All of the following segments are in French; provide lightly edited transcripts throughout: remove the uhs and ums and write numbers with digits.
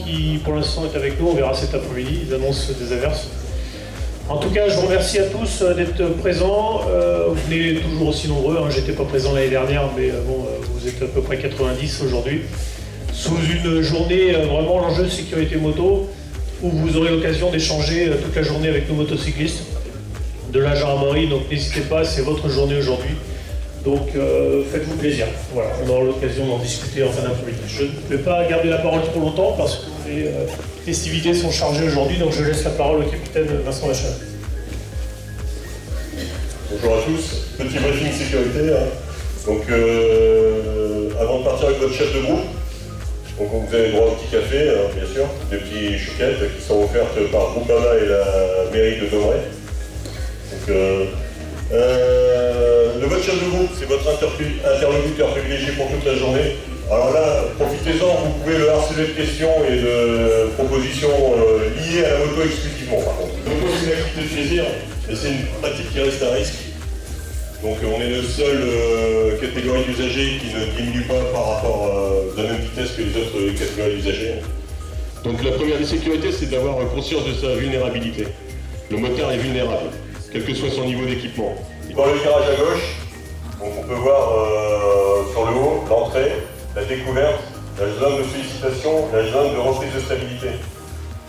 qui pour l'instant est avec nous, on verra cet après-midi, ils annoncent des averses. En tout cas, je vous remercie à tous d'être présents. Vous venez toujours aussi nombreux, hein. J'étais pas présent l'année dernière, mais bon, vous êtes à peu près 90 aujourd'hui. Sous une journée, vraiment l'enjeu de sécurité moto, où vous aurez l'occasion d'échanger toute la journée avec nos motocyclistes de la gendarmerie, donc n'hésitez pas, c'est votre journée aujourd'hui. Donc faites-vous plaisir. Voilà, on aura l'occasion d'en discuter en fin d'après-midi. Je ne vais pas garder la parole trop longtemps parce que les festivités sont chargées aujourd'hui, donc je laisse la parole au capitaine Vincent Lachal. Bonjour à tous, petit briefing sécurité. Hein. Donc avant de partir avec votre chef de groupe, donc vous avez droit au petit café, hein, bien sûr, des petits chouquettes qui sont offertes par Groupama et la mairie de Domré. Donc, votre chef de groupe, c'est votre interlocuteur privilégié pour toute la journée. Alors là, profitez-en, vous pouvez le harceler de questions et de propositions liées à la moto exclusivement par contre. Donc c'est une activité de plaisir, et c'est une pratique qui reste à risque. Donc on est la seule catégorie d'usagers qui ne diminue pas par rapport à la même vitesse que les autres catégories d'usagers. Donc la première des sécurités, c'est d'avoir conscience de sa vulnérabilité. Le motard est vulnérable, quel que soit son niveau d'équipement. Dans le virage à gauche, donc on peut voir sur le haut l'entrée, la découverte, la zone de sollicitation, la zone de reprise de stabilité.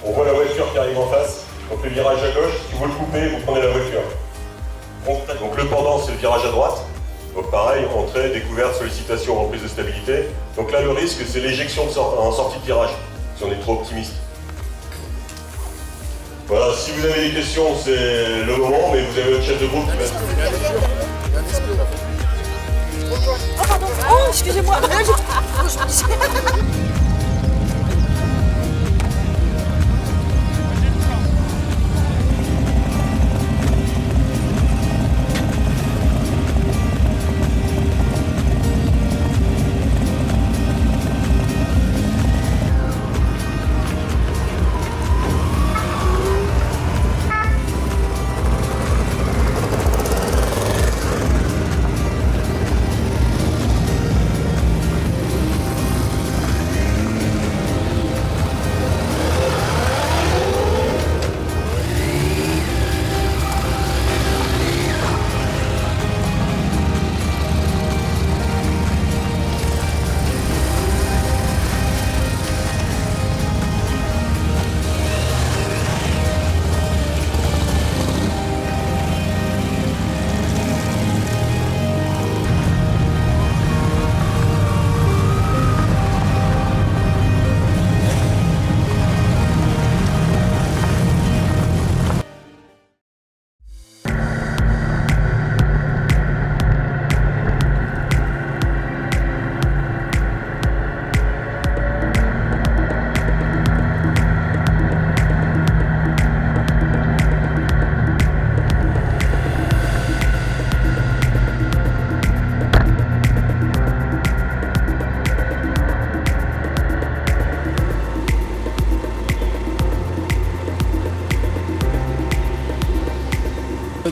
On voit la voiture qui arrive en face, donc le virage à gauche, si vous le coupez, vous prenez la voiture. Donc le pendant, c'est le virage à droite. Donc pareil, entrée, découverte, sollicitation, reprise de stabilité. Donc là, le risque, c'est l'éjection en sortie de virage, si on est trop optimiste. Voilà, si vous avez des questions, c'est le moment, mais vous avez votre chef de groupe qui va... Oh pardon, oh excusez-moi.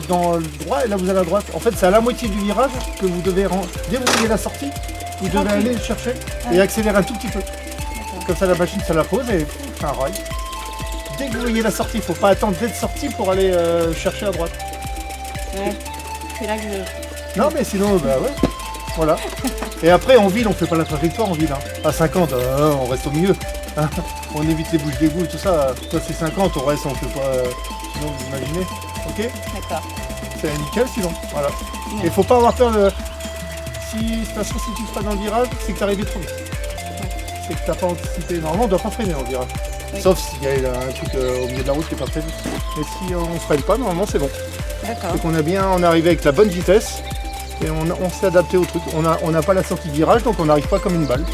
Dans le droit et là vous allez à droite. En fait c'est à la moitié du virage que vous devez dès que vous voyez la sortie, vous devez aller le chercher et accélérer un tout petit peu. Comme ça la machine ça la pose et c'est un rail. Dès que vous voyez la sortie, il ne faut pas attendre d'être sorti pour aller chercher à droite. Ouais, c'est là que je... Non mais sinon bah ouais. Voilà. Et après en ville on fait pas la trajectoire en ville. Hein. À 50 on reste au milieu. Hein. On évite les bouches d'égout et tout ça. Toi c'est 50, on reste on fait pas. Sinon vous imaginez. Ok. D'accord. C'est nickel sinon, voilà. Il faut pas avoir peur de... Si, de toute façon, si tu freines dans le virage, c'est que t'es arrivé trop vite. C'est que t'as pas anticipé. Normalement, on doit pas freiner dans le virage. Oui. Sauf s'il y a un truc au milieu de la route qui est pas prévu. Mais si on freine pas, normalement, c'est bon. D'accord. C'est qu'on a bien, on est arrivé avec la bonne vitesse et on s'est adapté au truc. On n'a pas la sortie de virage, donc on n'arrive pas comme une balle.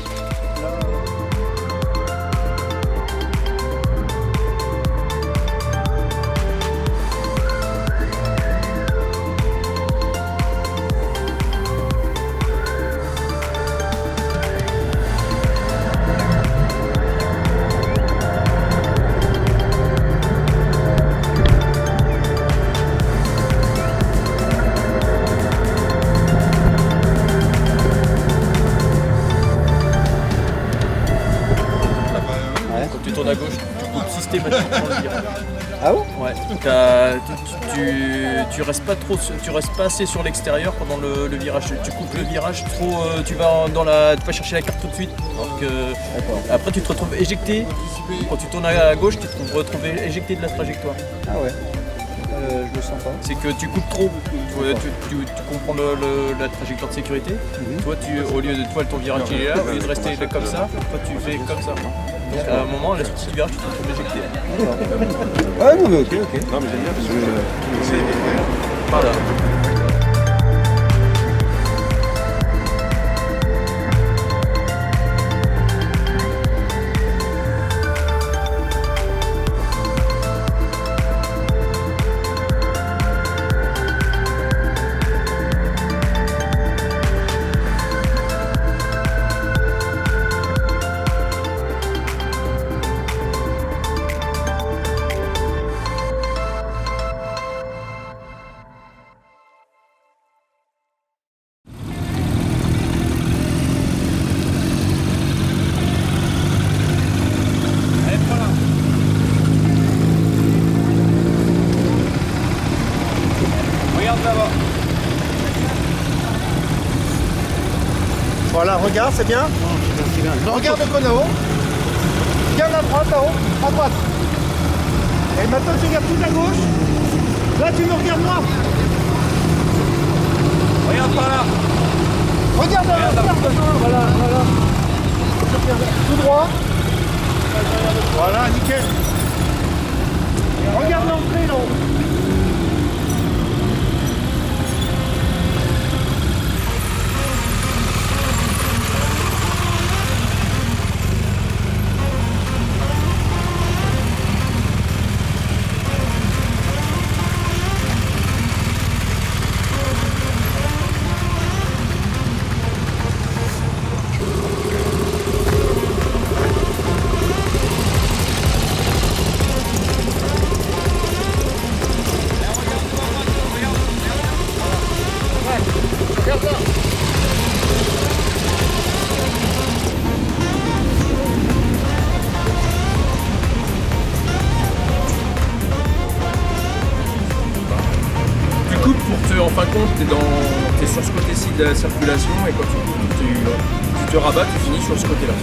tournes à gauche, tu coupes systématiquement le virage. Ah bon? Ouais. Tu restes pas trop, tu restes pas assez sur l'extérieur pendant le virage. Tu coupes le virage trop, tu vas tu vas chercher la carte tout de suite. Alors que après tu te retrouves éjecté. Quand tu tournes à gauche, tu te retrouves éjecté de la trajectoire. Ah ouais. Je le sens pas. C'est que tu coupes trop. Tu comprends la trajectoire de sécurité. Toi, au lieu de ton virage il est là, au lieu de rester comme ça, toi tu fais comme ça. Donc à un moment, à la sortie du virage, tu te retrouves éjecté. Ouais, non mais ok. Non mais génial parce que Voilà. Voilà, regarde, c'est bien. Regarde le cône là-haut. Regarde à droite là-haut, à droite. Et maintenant tu regardes tout à gauche. Là tu me regardes moi. Regarde par là. Regarde là, voilà. Tout droit. Voilà, nickel. Regarde l'entrée là-haut. En fin de compte, t'es sur ce côté-ci de la circulation et quand tu coupes, tu te rabats, tu finis sur ce côté-là.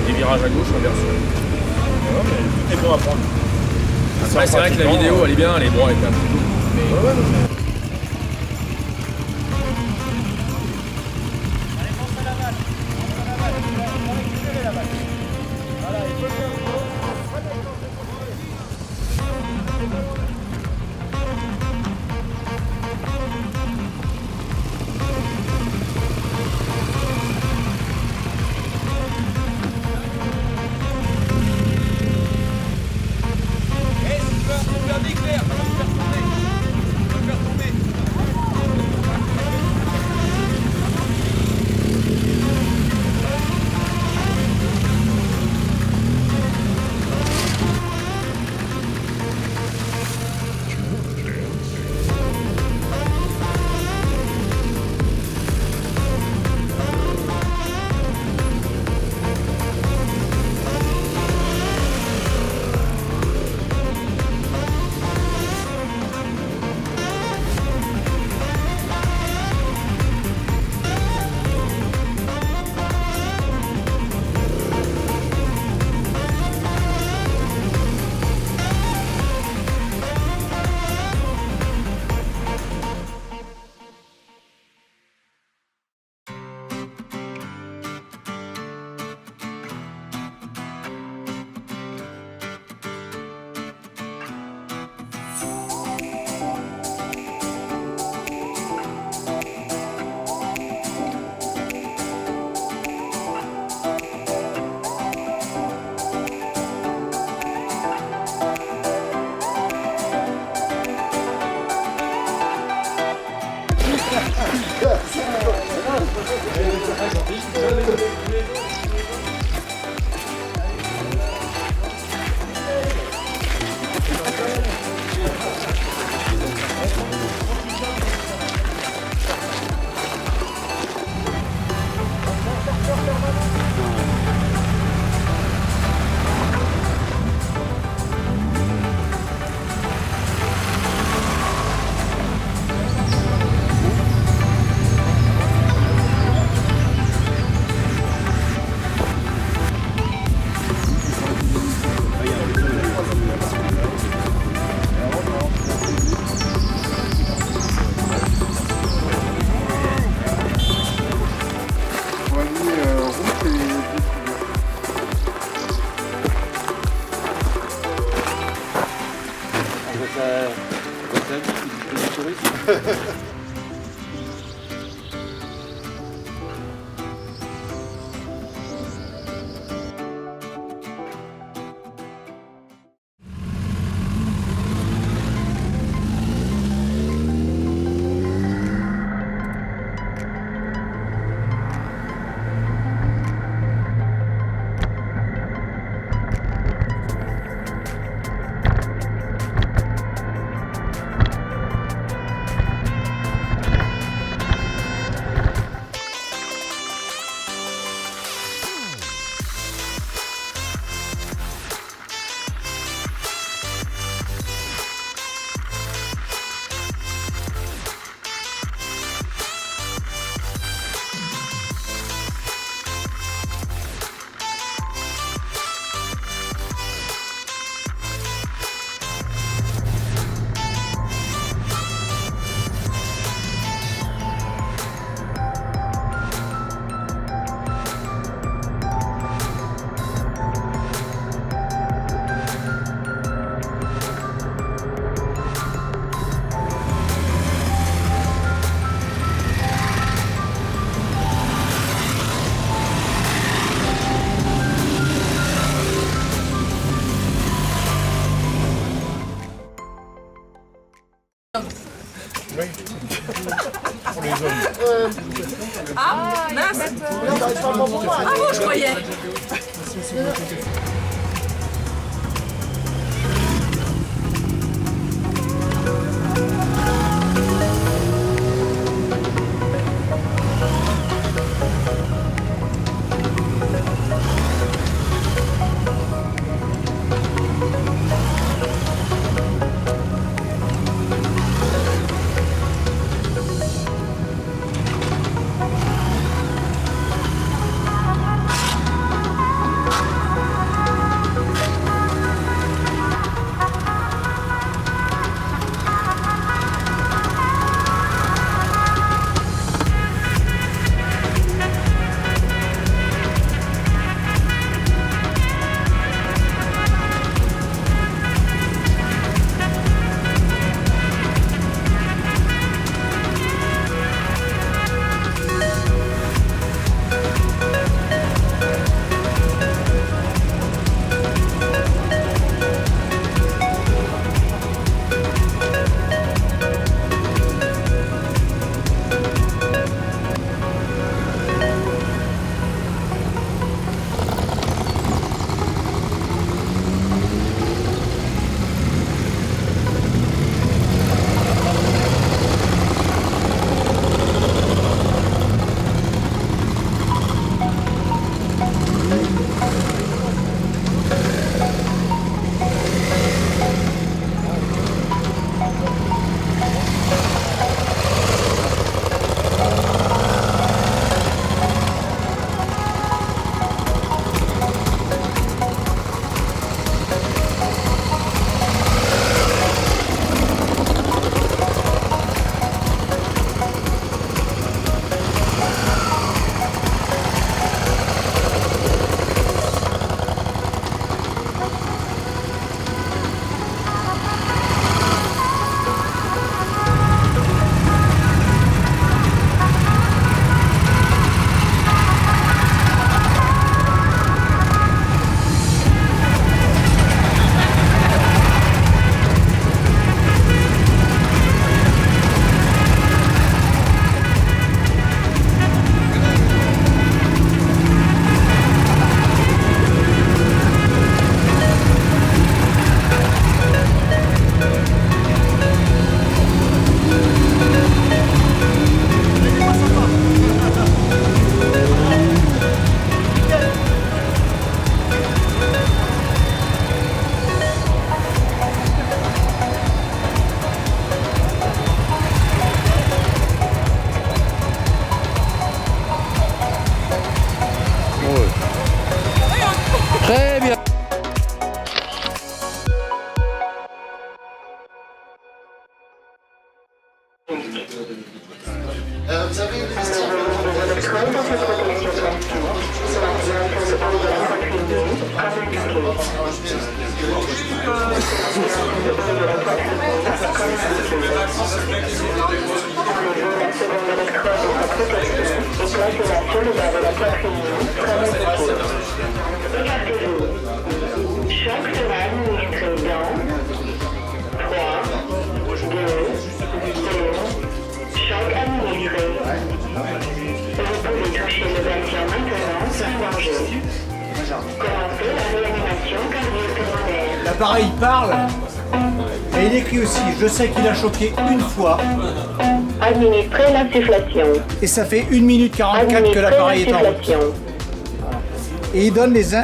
Les virages à gauche, inverse. tout est bon à prendre. Après, c'est vrai que la vidéo, elle est bien, elle est avec un petit coup. Faire d'éclair, ça va nous faire tourner. du tourisme. Ah, mince. Ah bon, je croyais. Choc sera administré dans 3, 2, 1. Choc administré. Vous pouvez toucher le patient maintenant sans danger. Commencez la réanimation cardio-pulmonaire. L'appareil parle et il écrit aussi « Je sais qu'il a choqué une fois Administrer l'insufflation. » et ça fait 1 minute 44 que Administrer l'appareil est en route. l'insufflation. Et il donne les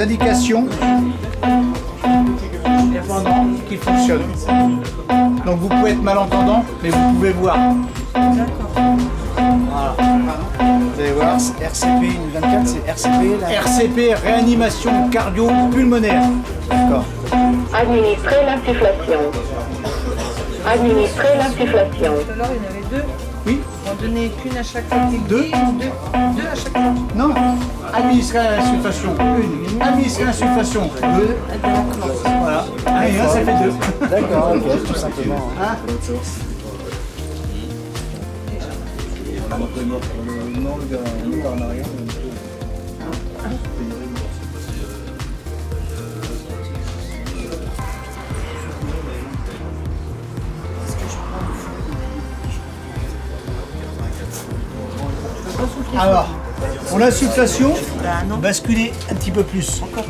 indications qui fonctionnent. Donc vous pouvez être malentendant, mais vous pouvez voir. Voilà. Vous allez voir, RCP 24, c'est RCP là. RCP, réanimation cardio-pulmonaire. D'accord. Administrer l'insufflation. Administrer l'insufflation. Tout à l'heure, il y en avait deux. Oui. On donnait qu'une à chaque fois. Deux. Deux à chaque fois. Non. Administrer l'insufflation. Une. Administrer l'insufflation. Deux. Voilà. Et là, ça fait deux. D'accord, ok, tout simplement. Hein? On peut mettre le nom de en arrière. Alors, pour l'insufflation, basculez un petit peu plus. Voilà,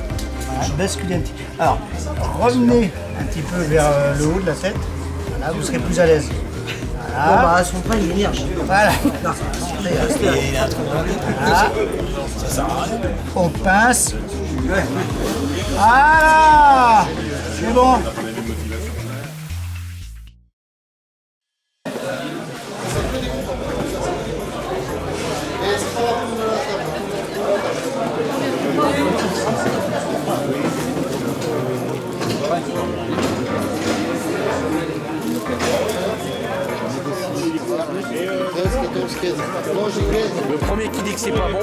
basculez un petit peu. Alors, revenez un petit peu vers le haut de la tête. Voilà, vous serez plus à l'aise. Voilà. Elles sont pas vierges. Voilà. Voilà. On pince. Voilà. C'est bon. Le premier qui dit que c'est pas bon.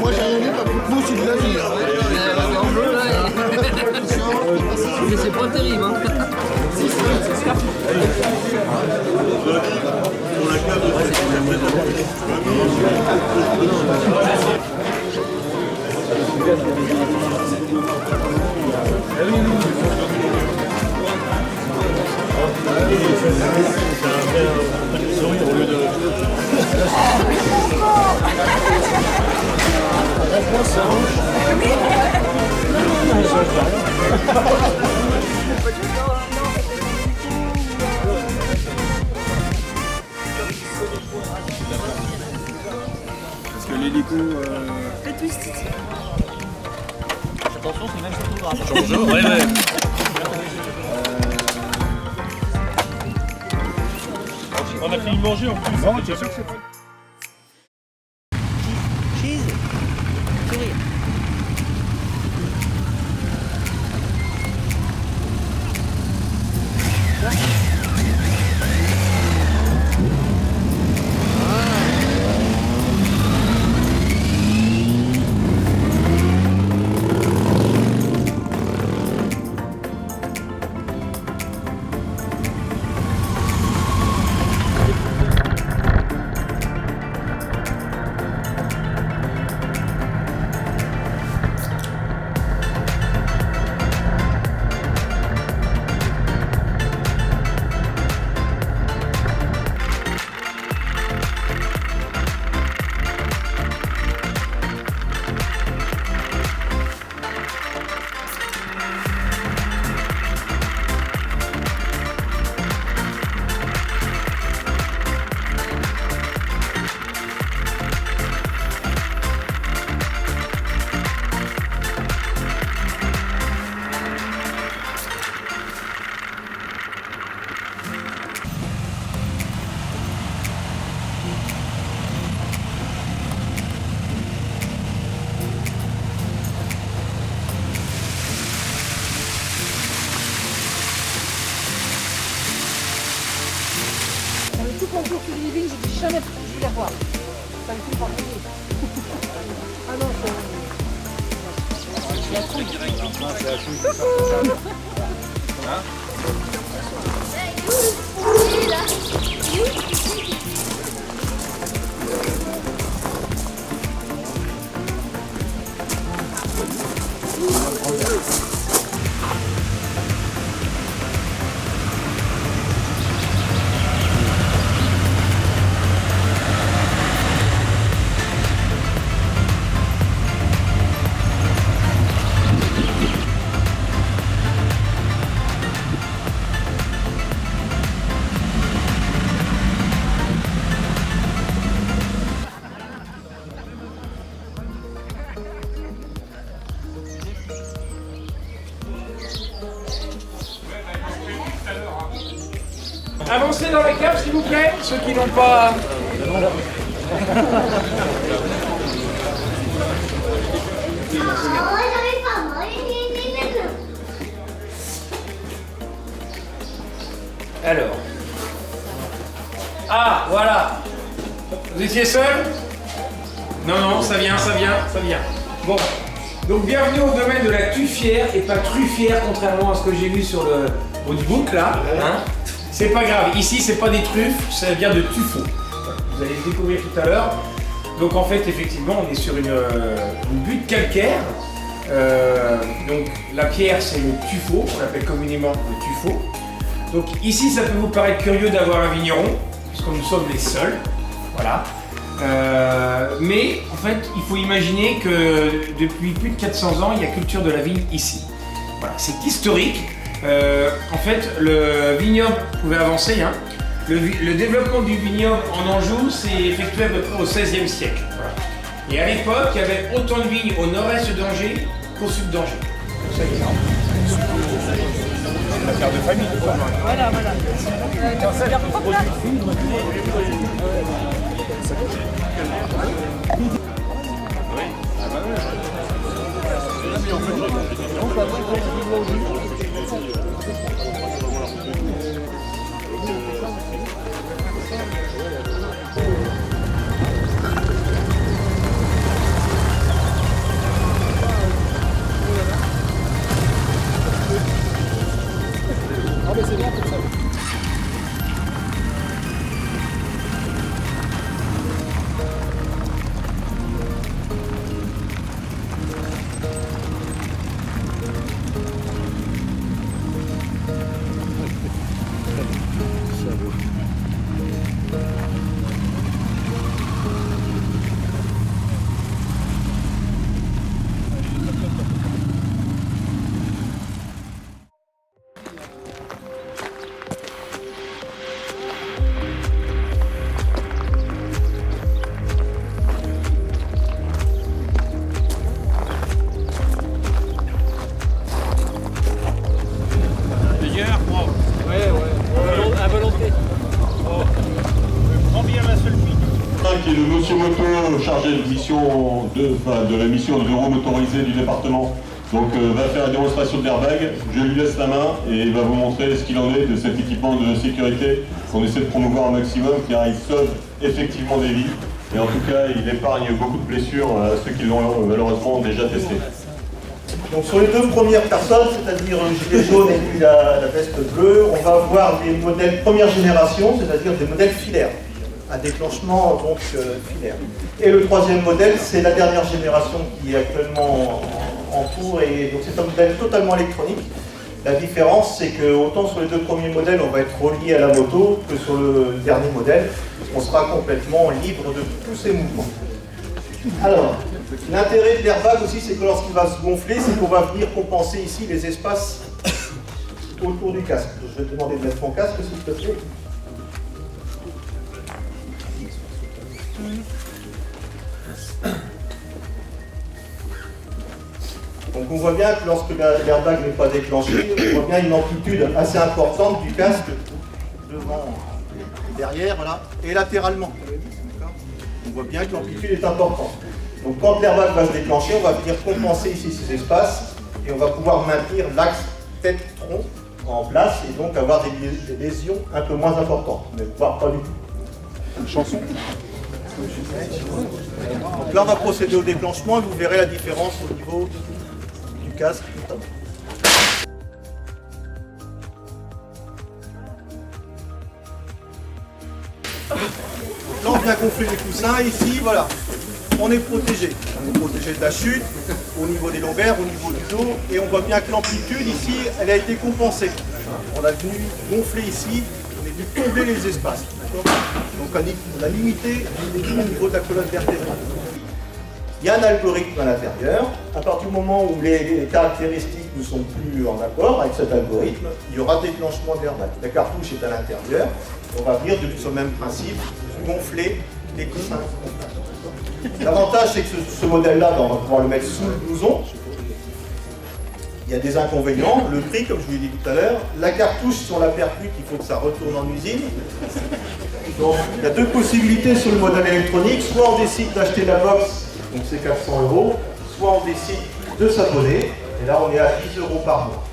Moi j'ai rien dit, pas plus de c'est de la vie. Mais c'est pas terrible, hein. Parce que l'hélico. Attention, c'est même photographe. Ouais, ouais. On a fini de manger en plus. Non, tu es sûr que c'est pas. J'avais tout compris au living, j'ai dit jamais je voulais voir. Ça me fait pas briller. Ah non, c'est... Avancez dans les caves, s'il vous plaît, ceux qui n'ont pas... Alors. Ah, voilà. Vous étiez seul? Non, ça vient. Bon. Donc bienvenue au domaine de la tuffière et pas truffière, contrairement à ce que j'ai vu sur le book là. Hein. C'est pas grave, ici c'est pas des truffes, ça vient de tuffeau. Vous allez le découvrir tout à l'heure. Donc en fait effectivement on est sur une butte calcaire. Donc la pierre c'est le tuffeau, on l'appelle communément le tuffeau. Donc ici ça peut vous paraître curieux d'avoir un vigneron, puisque nous sommes les seuls. Voilà. Mais en fait il faut imaginer que depuis plus de 400 ans il y a culture de la vigne ici. Voilà, c'est historique. En fait, le vignoble pouvait avancer. Hein. Le développement du vignoble en Anjou s'est effectué à peu près au XVIe siècle. Voilà. Et à l'époque, il y avait autant de vignes au nord-est d'Angers qu'au sud d'Angers. C'est une affaire de famille. Voilà. Ah mais c'est bien comme ça. Qui est le monsieur moto chargé de la mission de vélo motorisé du département. Donc va faire la démonstration de l'airbag. Je lui laisse la main et il va vous montrer ce qu'il en est de cet équipement de sécurité qu'on essaie de promouvoir au maximum, car il sauve effectivement des vies. Et en tout cas, il épargne beaucoup de blessures à ceux qui l'ont malheureusement déjà testé. Donc sur les deux premières personnes, c'est-à-dire le gilet jaune et puis la veste bleue, on va avoir des modèles première génération, c'est-à-dire des modèles filaires, à déclenchement donc filaire. Et le troisième modèle, c'est la dernière génération qui est actuellement en cours, et donc c'est un modèle totalement électronique. La différence, c'est que autant sur les deux premiers modèles, on va être relié à la moto, que sur le dernier modèle, on sera complètement libre de tous ces mouvements. Alors, l'intérêt de l'airbag aussi, c'est que lorsqu'il va se gonfler, c'est qu'on va venir compenser ici les espaces autour du casque. Je vais te demander de mettre mon casque, s'il te plaît. Donc on voit bien que lorsque l'airbag n'est pas déclenché, on voit bien une amplitude assez importante du casque devant, derrière, voilà, et latéralement. On voit bien que l'amplitude est importante. Donc quand l'airbag va se déclencher, on va venir compenser ici ces espaces et on va pouvoir maintenir l'axe tête-tronc en place et donc avoir des lésions un peu moins importantes, mais voire pas du tout. Une chanson. Donc là on va procéder au déclenchement et vous verrez la différence au niveau du efficace notamment. Là on vient gonfler les coussins, ici voilà, on est protégé. On est protégé de la chute, au niveau des lombaires, au niveau du dos, et on voit bien que l'amplitude ici, elle a été compensée. On a venu gonfler ici, on est venu combler les espaces. Donc on a limité les trous au niveau de la colonne vertébrale. Il y a un algorithme à l'intérieur. À partir du moment où les caractéristiques ne sont plus en accord avec cet algorithme, il y aura déclenchement de l'airbag. La cartouche est à l'intérieur. On va venir depuis ce même principe gonfler les coussins. L'avantage, c'est que ce modèle-là, on va pouvoir le mettre sous le blouson. Il y a des inconvénients. Le prix, comme je vous l'ai dit tout à l'heure, la cartouche, si on la percute, il faut que ça retourne en usine. Donc, il y a deux possibilités sur le modèle électronique. Soit on décide d'acheter la box, donc c'est 400 €, soit on décide de s'abonner, et là on est à 10 € par mois.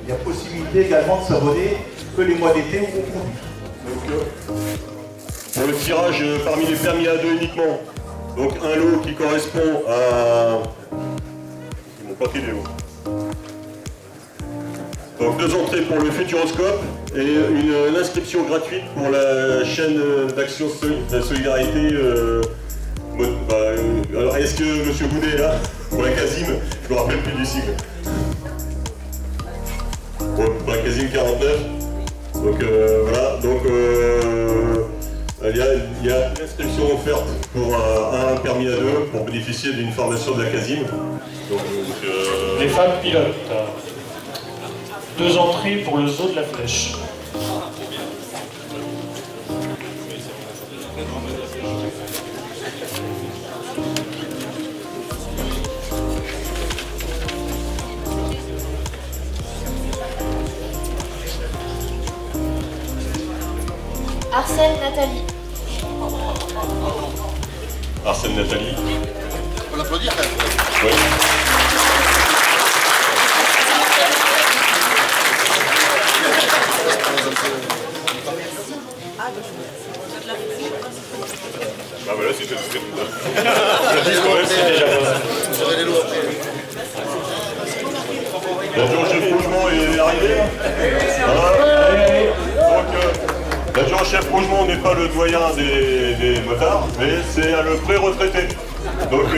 Il y a possibilité également de s'abonner que les mois d'été où on conduit. Pour le tirage parmi les permis A2 uniquement, donc un lot qui correspond à... Ils m'ont pas pris les lots. Donc 2 entrées pour le Futuroscope et une inscription gratuite pour la chaîne d'action de solidarité. Alors est-ce que M. Boudet est là pour la CASIM? Je me rappelle plus du sigle. Pour la CASIM 49. Donc voilà, donc il y a une inscription offerte pour un permis A2 pour bénéficier d'une formation de la CASIM. Donc, Les femmes pilotes. 2 entrées pour le zoo de la Flèche. Arsène Nathalie. Arsène Nathalie. On peut l'applaudir quand même. Oui. Ah bah là c'était tout. C'est déjà vous aurez les lots après. L'adjudant-chef Rougemont est arrivé là. Donc l'adjudant-chef Rougemont n'est pas le doyen des motards, mais c'est le pré-retraité. Donc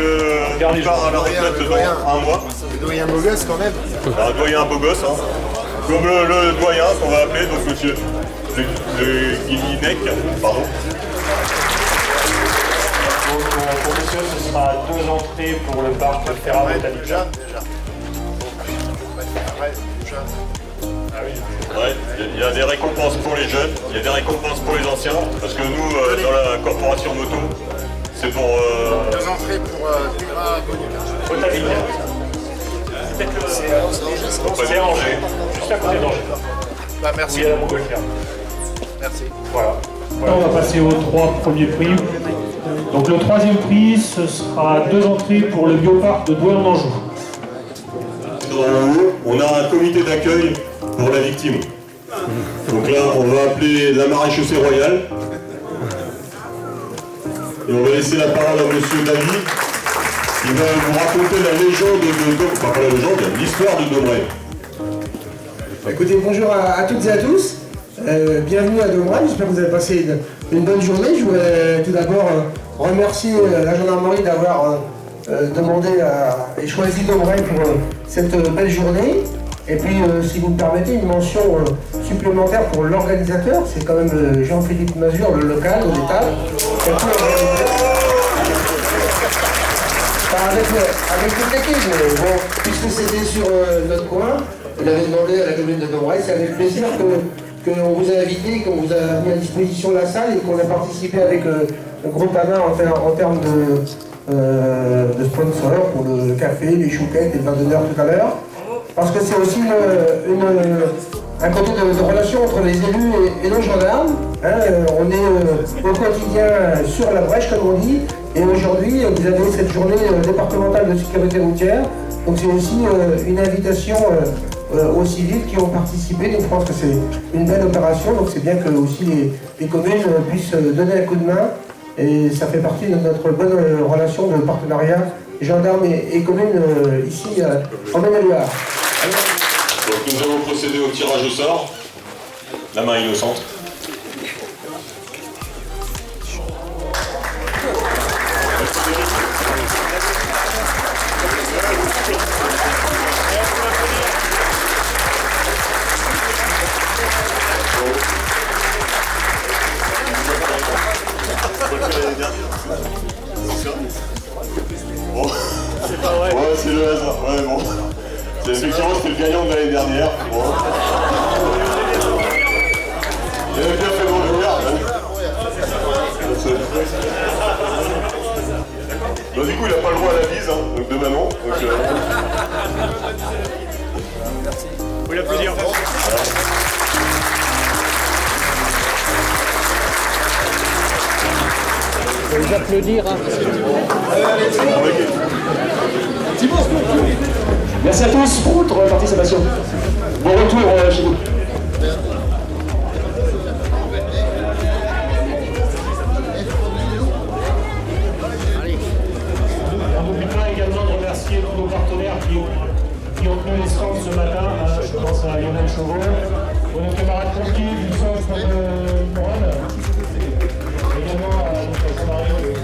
il part à la retraite dans un mois. Le doyen beau gosse quand même. Un doyen beau gosse, hein. Comme le doyen qu'on va appeler, donc monsieur le Guillinec, pardon. Donc pour monsieur, ce sera 2 entrées pour le parc Ferrat Botanique. Déjà. Ah oui. Ouais, il y a des récompenses pour les jeunes, il y a des récompenses pour les anciens, parce que nous, dans la corporation moto, c'est pour... 2 entrées pour Ferrat Botanique. C'est Angers, juste à côté d'Angers. Bah merci. Il y a la montgolfière. Merci. Voilà. On va passer aux 3 premiers prix. Donc le 3e prix, ce sera 2 entrées pour le bioparc de Douai en Anjou. En haut, on a un comité d'accueil pour la victime. Donc là, on va appeler la maréchaussée royale. Et on va laisser la parole à monsieur David, qui va vous raconter la légende de Dombray. Enfin, pas la légende, l'histoire de Dombray. Écoutez, bonjour à toutes et à tous. Bienvenue à Dombray, j'espère que vous avez passé une bonne journée. Je voudrais tout d'abord remercier la gendarmerie d'avoir demandé et choisi Dombray pour cette belle journée. Et puis, si vous me permettez, une mention supplémentaire pour l'organisateur, c'est quand même Jean-Philippe Mazur, le local, au détail. Avec toute l'équipe, bon, puisque c'était sur notre coin, il avait demandé à la commune de Dombray, c'est avec plaisir qu'on vous a invité, qu'on vous a mis à disposition la salle et qu'on a participé avec le groupe AMA en termes de sponsors pour le café, les chouquettes et le vin d'honneur tout à l'heure. Parce que c'est aussi un côté de relation entre les élus et nos gendarmes. Hein, on est au quotidien sur la brèche, comme on dit, et aujourd'hui, vous avez cette journée départementale de sécurité routière. Donc c'est aussi une invitation aux civils qui ont participé. Donc je pense que c'est une belle opération, donc c'est bien que aussi les communes puissent donner un coup de main. Et ça fait partie de notre bonne relation de partenariat gendarmes et communes ici en Maine-et-Loire. Donc nous allons procéder au tirage au sort. La main innocente. Bon. C'est pas vrai. Ouais, c'est le hasard. Ouais, bon. Effectivement, c'était le gagnant de l'année dernière. Bon. Il avait bien fait bonjour. Bon, du coup, il n'a pas le droit à la bise, hein, donc de Manon. Donc, Vous l'applaudir. Je vais vous applaudir. Hein. Merci à tous pour votre participation. Bon retour chez nous. On n'oublie pas également de remercier tous nos partenaires qui ont tenu les stands ce matin. Je pense à Lionel Chauveau, à nos camarades pompiers du centre de Morane, également à notre gendarmerie de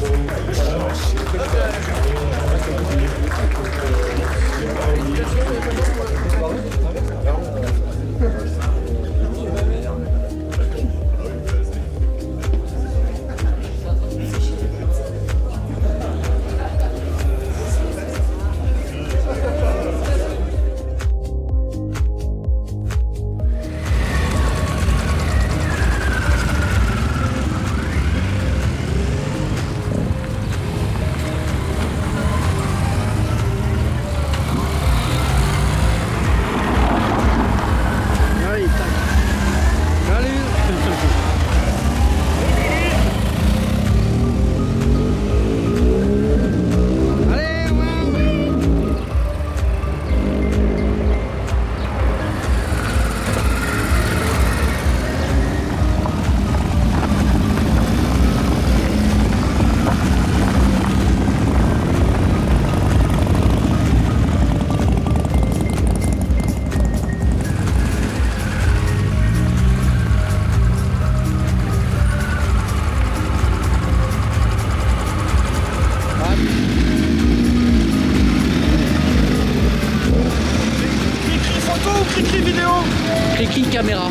Clic caméra.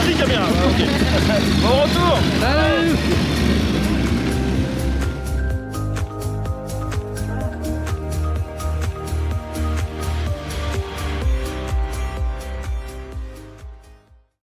Clic caméra, ok. Bon retour. Salut.